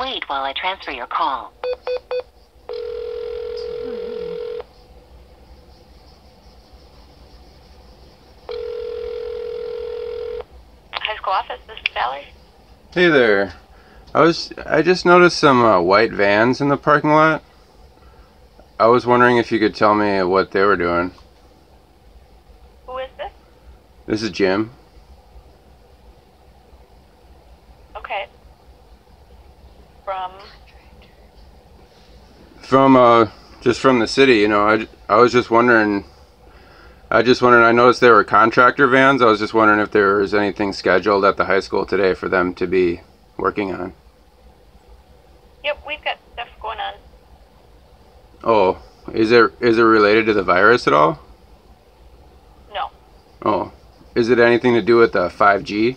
wait while I transfer your call. High school office, this is Valerie. Hey there. I just noticed some white vans in the parking lot. I was wondering if you could tell me what they were doing. Who is this? This is Jim. Okay. From? Just from the city, you know. I was just wondering. I noticed they were contractor vans. I was just wondering if there was anything scheduled at the high school today for them to be working on. Yep, we've got stuff going on. Oh, is it related to the virus at all? No. Oh, is it anything to do with the 5G?